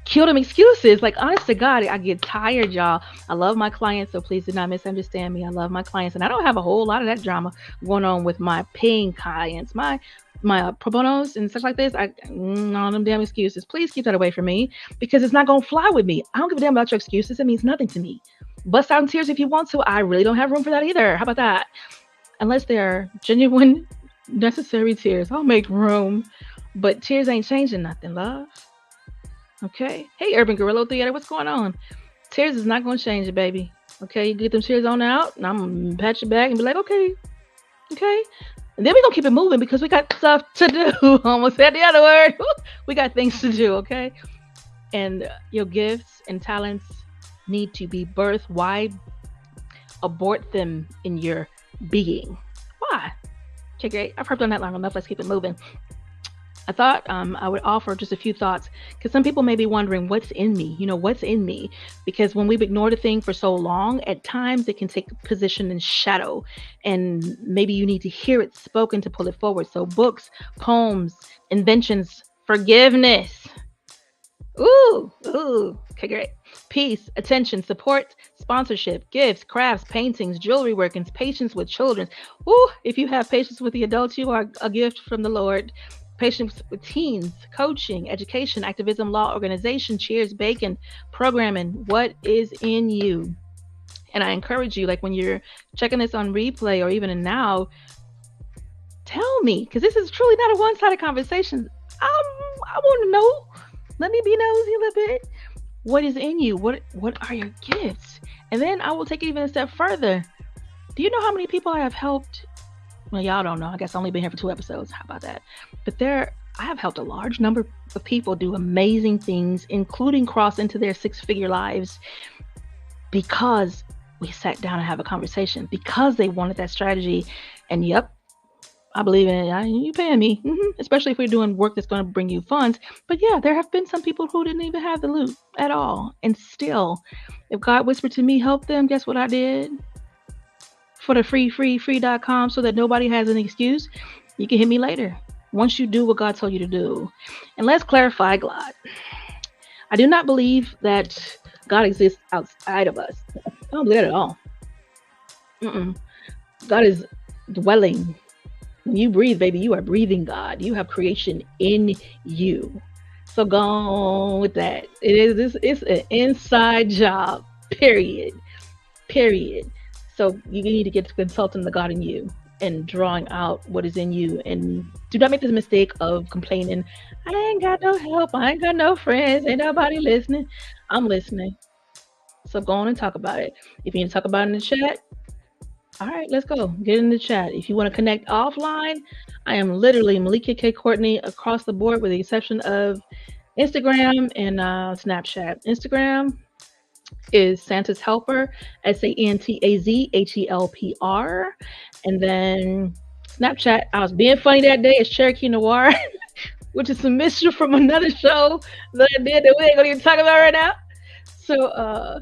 Kill them excuses. Like, honest to God, I get tired, y'all. I love my clients, so please do not misunderstand me. I love my clients, and I don't have a whole lot of that drama going on with my paying clients, my pro bonos and stuff like this. All them damn excuses. Please keep that away from me, because it's not gonna fly with me. I don't give a damn about your excuses. It means nothing to me. Bust out in tears if you want to. I really don't have room for that either. How about that? Unless they're genuine, necessary tears, I'll make room. But tears ain't changing nothing, love. Okay. Hey, Urban Guerrilla Theater, what's going on? Tears is not going to change it, baby. Okay, you get them tears on out, and I'm going to pat your back and be like, okay. And then we're going to keep it moving, because we got stuff to do. Almost said the other word. We got things to do, okay? And your gifts and talents need to be birthed. Why abort them in your being? Why? Okay, great. I've harped on that long enough. Let's keep it moving. I thought I would offer just a few thoughts, because some people may be wondering, what's in me? What's in me? Because when we've ignored a thing for so long, at times it can take position in shadow, and maybe you need to hear it spoken to pull it forward. So books, poems, inventions, forgiveness. Ooh. Okay, great. Peace, attention, support, sponsorship, gifts, crafts, paintings, jewelry workings, patience with children. Ooh, if you have patience with the adults, you are a gift from the Lord. Patience with teens, coaching, education, activism, law, organization, cheers, bacon, programming. What is in you? And I encourage you, like when you're checking this on replay or even in now, tell me, because this is truly not a one-sided conversation. I want to know. Let me be nosy a little bit. What is in you? What are your gifts? And then I will take it even a step further. Do you know how many people I have helped? Well, y'all don't know. I guess I've only been here for 2 episodes. How about that? But I have helped a large number of people do amazing things, including cross into their 6-figure lives, because we sat down and have a conversation, because they wanted that strategy. And yep, I believe in it. You paying me, especially if we're doing work that's going to bring you funds. But yeah, there have been some people who didn't even have the loot at all. And still, if God whispered to me, help them, guess what I did? For the free.com, so that nobody has an excuse, you can hit me later once you do what God told you to do. And let's clarify God. I do not believe that God exists outside of us. I don't believe that at all. God is dwelling. When you breathe, baby, you are breathing God. You have creation in you. So go on with that. It's an inside job, period. So you need to get to consulting the God in you and drawing out what is in you. And do not make this mistake of complaining, I ain't got no help, I ain't got no friends, ain't nobody listening. I'm listening. So go on and talk about it. If you need to talk about it in the chat, All right, let's go. Get in the chat. If you want to connect offline, I am literally Melikia K Courtney across the board, with the exception of Instagram and Snapchat. Instagram is Santa's Helper, SANTAZHELPR. And then Snapchat, I was being funny that day, is Cherokee Noir, which is some mischief from another show that I did that we ain't gonna even talk about right now. So,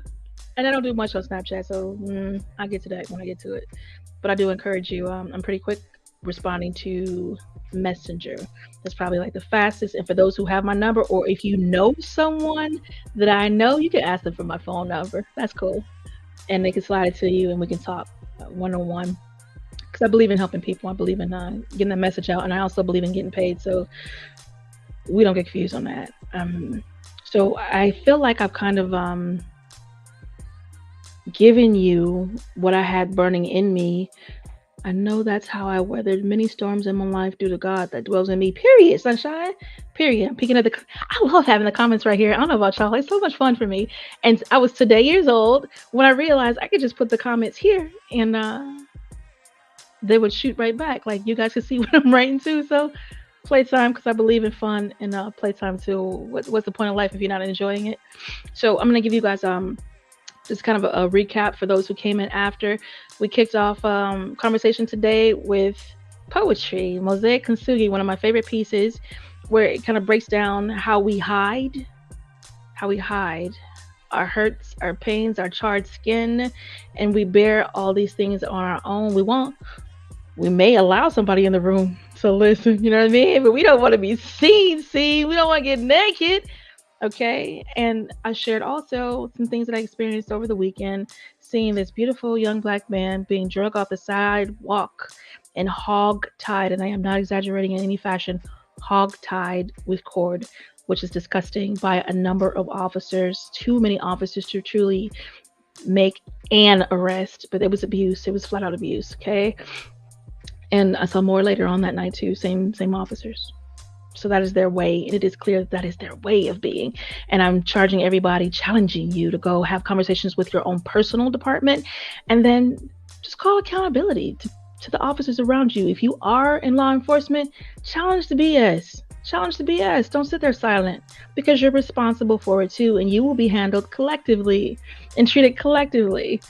and I don't do much on Snapchat, so I'll get to that when I get to it. But I do encourage you. I'm pretty quick responding to Messenger. That's probably like the fastest. And for those who have my number, or if you know someone that I know, you can ask them for my phone number. That's cool. And they can slide it to you and we can talk one-on-one. Because I believe in helping people. I believe in getting the message out. And I also believe in getting paid. So we don't get confused on that. So I feel like I've kind of given you what I had burning in me. I know that's how I weathered many storms in my life due to God that dwells in me. Period, sunshine. Period. I'm picking up I love having the comments right here. I don't know about y'all. It's so much fun for me. And I was today years old when I realized I could just put the comments here and they would shoot right back. Like you guys can see what I'm writing to. So playtime, because I believe in fun, and playtime too. What's the point of life if you're not enjoying it? So I'm gonna give you guys just kind of a recap for those who came in after. We kicked off conversation today with poetry, Mosaic Kintsugi, one of my favorite pieces, where it kind of breaks down how we hide our hurts, our pains, our charred skin, and we bear all these things on our own. We may allow somebody in the room to listen, you know what I mean? But we don't want to be seen. We don't want to get naked. Okay. And I shared also some things that I experienced over the weekend, seeing this beautiful young Black man being drugged off the sidewalk and hog-tied, and I am not exaggerating in any fashion, hog-tied with cord, which is disgusting, by a number of officers, too many officers to truly make an arrest, but it was abuse. It was flat out abuse. Okay. And I saw more later on that night too, same officers. So that is their way, and it is clear that is their way of being. And I'm challenging you to go have conversations with your own personal department, and then just call accountability to the officers around you. If you are in law enforcement, challenge the BS. Don't sit there silent, because you're responsible for it too, and you will be handled collectively and treated collectively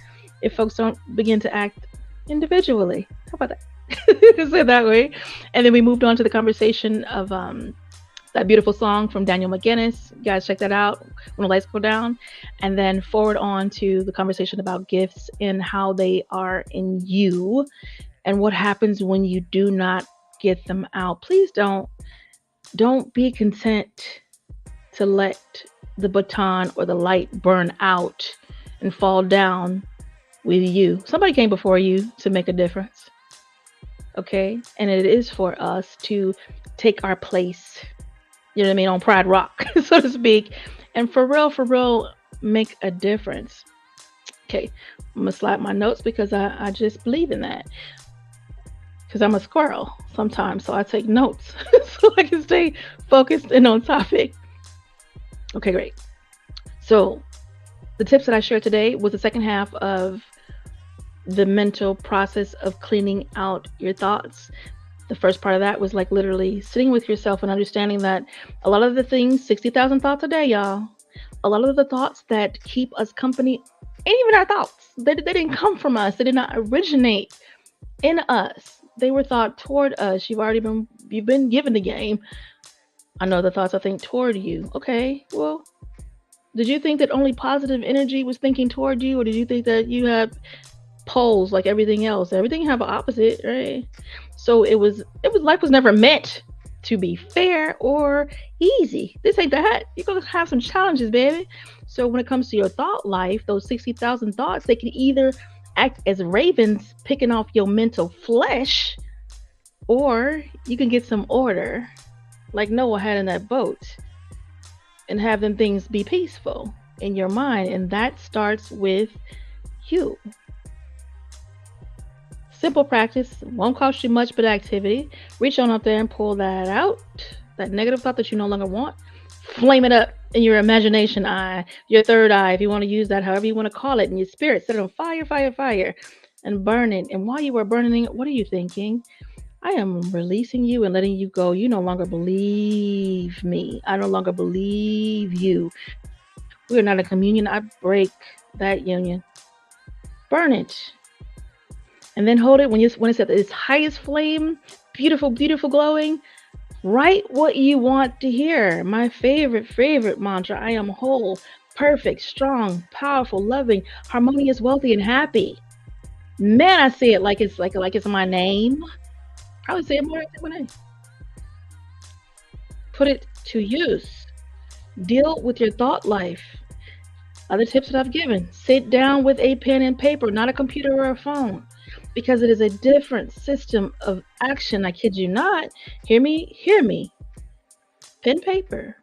if folks don't begin to act individually. How about that? Say it that way. And then we moved on to the conversation of that beautiful song from Daniel McGinnis. You guys check that out when the lights go down. And then forward on to the conversation about gifts and how they are in you and what happens when you do not get them out. Please don't be content to let the baton or the light burn out and fall down with you. Somebody came before you to make a difference. Okay, and it is for us to take our place, you know what I mean, on Pride Rock, so to speak, and for real, make a difference. Okay, I'm gonna slide my notes because I just believe in that. Because I'm a squirrel sometimes, so I take notes so I can stay focused and on topic. Okay, great. So the tips that I shared today was the second half of the mental process of cleaning out your thoughts. The first part of that was like literally sitting with yourself and understanding that a lot of the things, 60,000 thoughts a day, y'all, a lot of the thoughts that keep us company ain't even our thoughts. They didn't come from us. They did not originate in us. They were thought toward us. You've been given the game. I know the thoughts I think toward you. Okay, well, did you think that only positive energy was thinking toward you, or did you think that you have poles like everything else? Everything have an opposite, right? So life was never meant to be fair or easy. This ain't that. You're gonna have some challenges, baby. So when it comes to your thought life, those 60,000 thoughts, they can either act as ravens picking off your mental flesh, or you can get some order like Noah had in that boat and have them things be peaceful in your mind. And that starts with you. Simple practice, won't cost you much but activity. Reach on up there and pull that out, that negative thought that you no longer want. Flame it up in your imagination eye, your third eye, if you want to use that, however you want to call it, in your spirit. Set it on fire, fire, fire. and burn it. And while you are burning it, what are you thinking? I am releasing you and letting you go. You no longer believe me. I no longer believe you. We are not a communion. I break that union. Burn it. And then hold it when it's at its highest flame, beautiful, beautiful, glowing. Write what you want to hear. My favorite mantra. I am whole, perfect, strong, powerful, loving, harmonious, wealthy, and happy. Man, I say it like it's my name. Probably say it more like my name. Put it to use. Deal with your thought life. Other tips that I've given. Sit down with a pen and paper, not a computer or a phone, because it is a different system of action. I kid you not. Hear me. Pen, paper.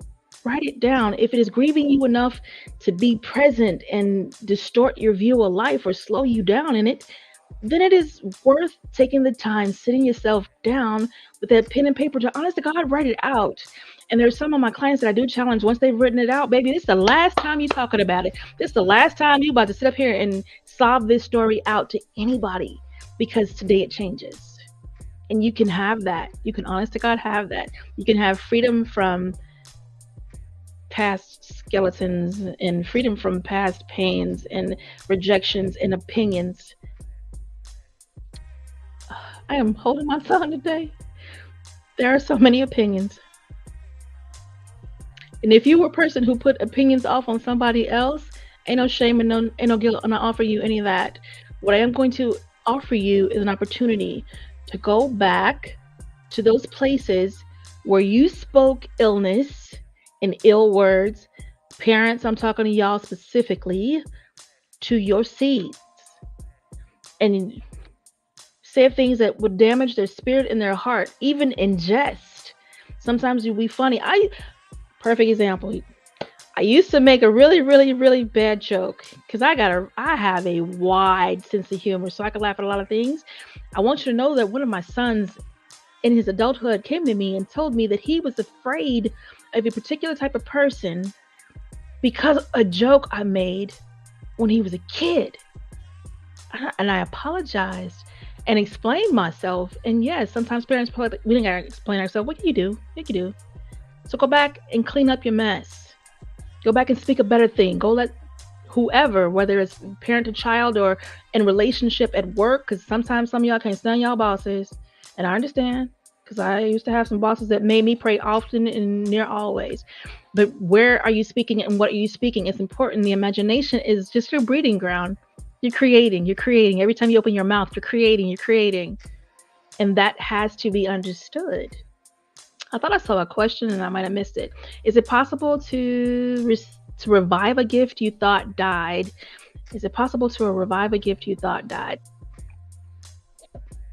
Write it down. If it is grieving you enough to be present and distort your view of life or slow you down in it, then it is worth taking the time, sitting yourself down with that pen and paper to honest to God, write it out. And there's some of my clients that I do challenge once they've written it out, baby, this is the last time you talking about it. This is the last time you about to sit up here and sob this story out to anybody, because today it changes. And you can have that. You can honest to God have that. You can have freedom from past skeletons and freedom from past pains and rejections and opinions. I am holding my tongue today. There are so many opinions. And if you were a person who put opinions off on somebody else, ain't no shame and ain't no guilt. I'm not offering you any of that. What I am going to offer you is an opportunity to go back to those places where you spoke illness and ill words. Parents, I'm talking to y'all specifically, to your seeds. And said things that would damage their spirit and their heart, even in jest. Sometimes you'll be funny. Perfect example. I used to make a really bad joke because I have a wide sense of humor, so I can laugh at a lot of things. I want you to know that one of my sons in his adulthood came to me and told me that he was afraid of a particular type of person because of a joke I made when he was a kid. And I apologized and explained myself. And yes, sometimes parents probably we didn't gotta explain ourselves. What can you do? What can you do? So go back and clean up your mess. Go back and speak a better thing. Go let whoever, whether it's parent to child or in relationship at work, because sometimes some of y'all can't stand y'all bosses. And I understand, because I used to have some bosses that made me pray often and near always. But where are you speaking and what are you speaking? It's important. The imagination is just your breeding ground. You're creating. Every time you open your mouth, you're creating. And that has to be understood. I thought I saw a question and I might have missed it. Is it possible to revive a gift you thought died? Is it possible to revive a gift you thought died?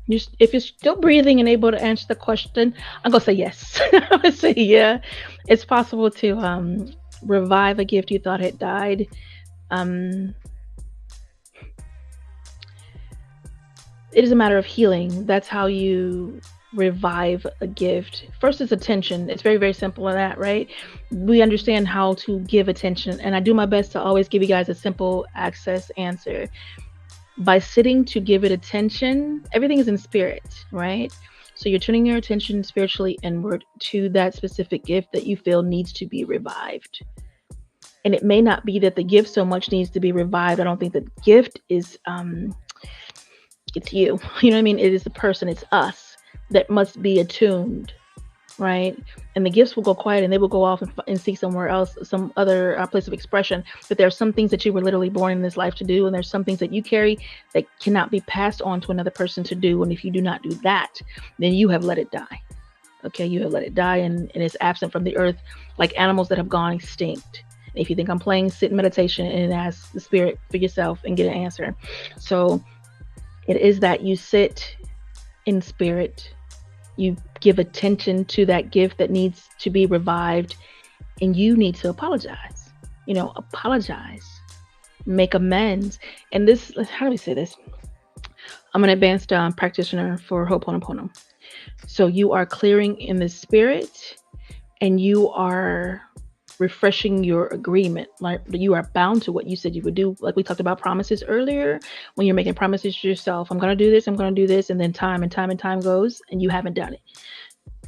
If you're still breathing and able to answer the question, I'm going to say yes. I'm going to say yeah. It's possible to revive a gift you thought had died. It is a matter of healing. That's how you revive a gift. First is attention. It's very simple in that, right? We understand how to give attention, and I do my best to always give you guys a simple access answer. By sitting to give it attention, everything is in spirit, right? So you're turning your attention spiritually inward to that specific gift that you feel needs to be revived. And it may not be that the gift so much needs to be revived. I don't think the gift is it's you. You know what I mean? It is the person, it's us that must be attuned, right? And the gifts will go quiet and they will go off and seek somewhere else, some other place of expression. But there are some things that you were literally born in this life to do, and there's some things that you carry that cannot be passed on to another person to do. And if you do not do that, then you have let it die. Okay, you have let it die, and it's absent from the earth, like animals that have gone extinct. If you think I'm playing, sit in meditation and ask the spirit for yourself and get an answer. So it is that you sit in spirit, you give attention to that gift that needs to be revived, and you need to apologize. Apologize, make amends. And this, how do we say this? I'm an advanced practitioner for Ho'oponopono. So you are clearing in the spirit, and you are refreshing your agreement. Like you are bound to what you said you would do. Like we talked about promises earlier. When you're making promises to yourself, I'm going to do this, I'm going to do this. And then time and time and time goes and you haven't done it.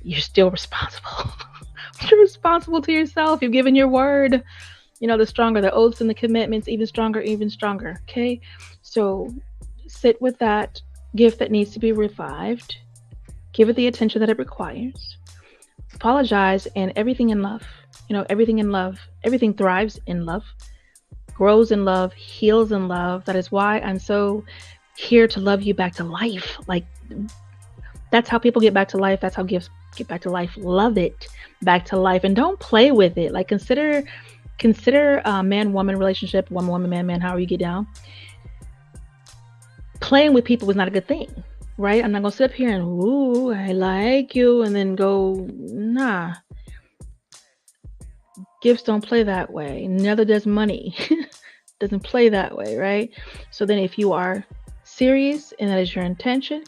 You're still responsible. You're responsible to yourself. You've given your word. You know, the stronger the oaths and the commitments, even stronger, even stronger. Okay. So sit with that gift that needs to be revived. Give it the attention that it requires. Apologize, and everything in love. You know, everything in love. Everything thrives in love, grows in love, heals in love. That is why I'm so here to love you back to life. Like, that's how people get back to life. That's how gifts get back to life. Love it back to life, and don't play with it. Like, consider a man-woman relationship, woman-woman, man-man, however you get down. Playing with people is not a good thing, right? I'm not gonna sit up here and, ooh, I like you, and then go, nah. Gifts don't play that way. Neither does money. Doesn't play that way, right? So then if you are serious and that is your intention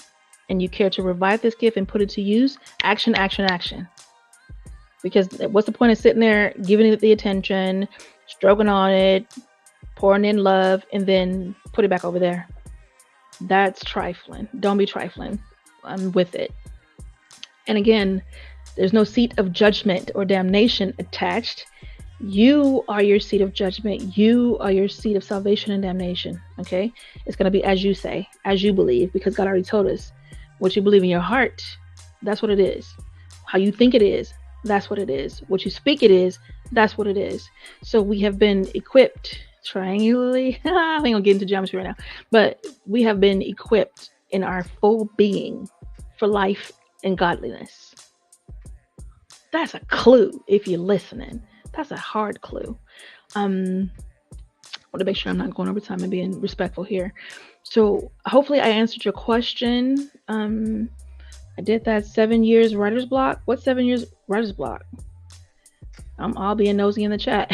and you care to revive this gift and put it to use, action, action, action. Because what's the point of sitting there, giving it the attention, stroking on it, pouring in love, and then put it back over there? That's trifling. Don't be trifling. I'm with it. And again, there's no seat of judgment or damnation attached. You are your seat of judgment. You are your seat of salvation and damnation. Okay? It's going to be as you say, as you believe, because God already told us what you believe in your heart. That's what it is. How you think it is. That's what it is. What you speak it is. That's what it is. So we have been equipped triangularly. I ain't gonna get into geometry right now, but we have been equipped in our full being for life and godliness. That's a clue if you're listening. That's a hard clue. I want to make sure I'm not going over time and being respectful here. So hopefully I answered your question. I did that 7 years writer's block. What's 7 years writer's block? I'm all being nosy in the chat.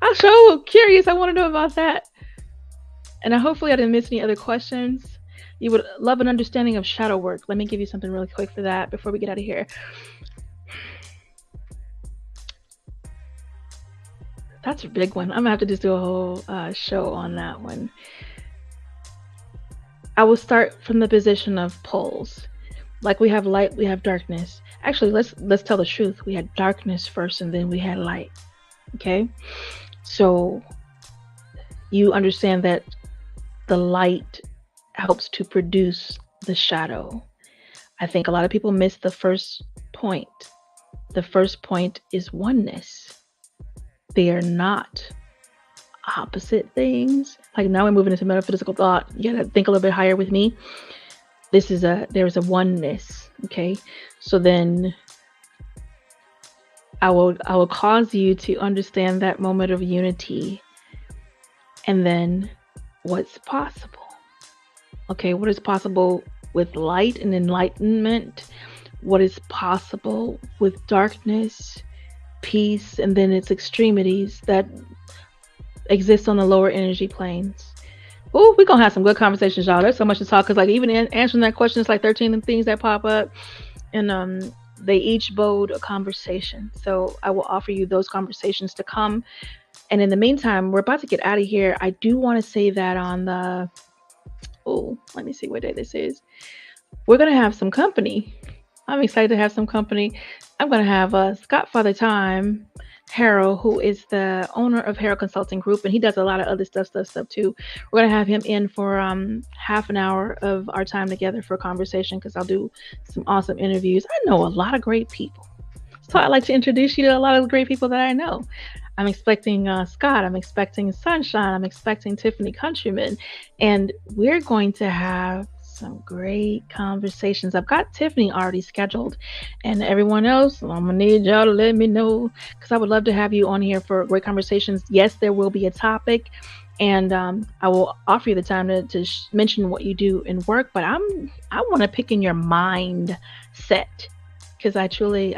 I'm so curious. I want to know about that. And hopefully I didn't miss any other questions. You would love an understanding of shadow work. Let me give you something really quick for that before we get out of here. That's a big one. I'm gonna have to just do a whole show on that one. I will start from the position of poles. Like we have light, we have darkness. Actually, let's tell the truth. We had darkness first, and then we had light. Okay, so you understand that the light helps to produce the shadow. I think a lot of people miss the first point. The first point is oneness. They are not opposite things. Like now we're moving into metaphysical thought. You gotta think a little bit higher with me. There's a oneness. Okay. So then I will cause you to understand that moment of unity and then what's possible. Okay. What is possible with light and enlightenment? What is possible with darkness, peace, and then its extremities that exist on the lower energy planes. Oh, we're gonna have some good conversations, y'all. There's so much to talk, because like even answering that question, it's like 13 things that pop up, and they each bode a conversation. So I will offer you those conversations to come. And in the meantime, we're about to get out of here. I do want to say that on the let me see what day this is. We're gonna have some company. I'm excited to have some company. I'm going to have Scott Father Time, Harold, who is the owner of Harold Consulting Group, and he does a lot of other stuff too. We're going to have him in for half an hour of our time together for a conversation, because I'll do some awesome interviews. I know a lot of great people, so I'd like to introduce you to a lot of great people that I know. I'm expecting Scott. I'm expecting Sunshine. I'm expecting Tiffany Countryman, and we're going to have some great conversations. I've got Tiffany already scheduled, and everyone else, I'm gonna need y'all to let me know, because I would love to have you on here for great conversations. Yes, there will be a topic, and I will offer you the time to mention what you do in work, but I want to pick in your mindset, because I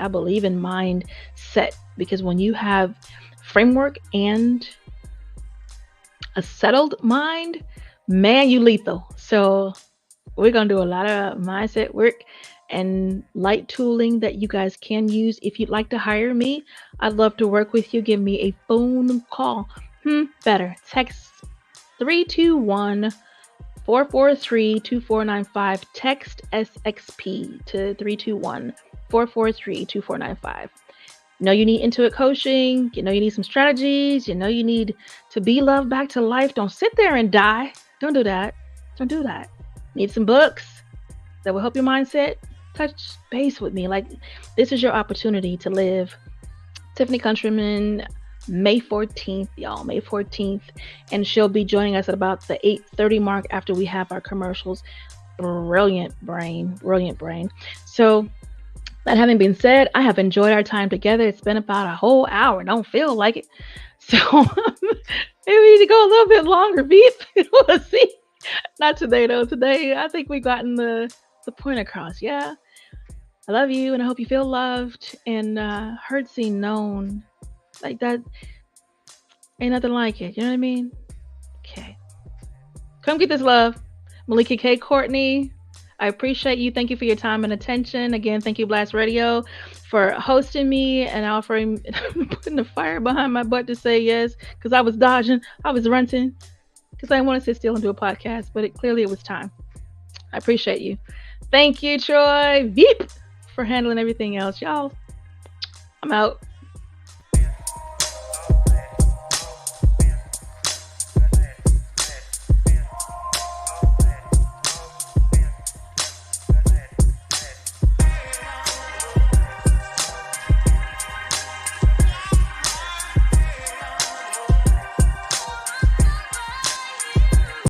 believe in mindset, because when you have framework and a settled mind, man, you lethal. So we're going to do a lot of mindset work, and light tooling that you guys can use. If you'd like to hire me, I'd love to work with you. Give me a phone call. Better. Text 321 443-2495. Text SXP to 321-443-2495. You know you need intuit coaching. You know you need some strategies. You know you need to be loved back to life. Don't sit there and die. Don't do that. Don't do that. Need some books that will help your mindset. Touch base with me. Like, this is your opportunity to live. Tiffany Countryman, May 14th, y'all, May 14th. And she'll be joining us at about the 8:30 mark after we have our commercials. Brilliant brain. So, that having been said, I have enjoyed our time together. It's been about a whole hour. Don't feel like it. So, maybe we need to go a little bit longer, Beep. We'll see. Not today, though. Today, I think we've gotten the point across. Yeah. I love you, and I hope you feel loved and heard, seen, known. Like, that ain't nothing like it. You know what I mean? Okay. Come get this love. Melikia K, Courtney, I appreciate you. Thank you for your time and attention. Again, thank you, Blast Radio, for hosting me and offering, putting the fire behind my butt to say yes, because I was dodging, I was runting, because I didn't want to sit still and do a podcast, but clearly it was time. I appreciate you. Thank you, Troy, Veep, for handling everything else. Y'all, I'm out.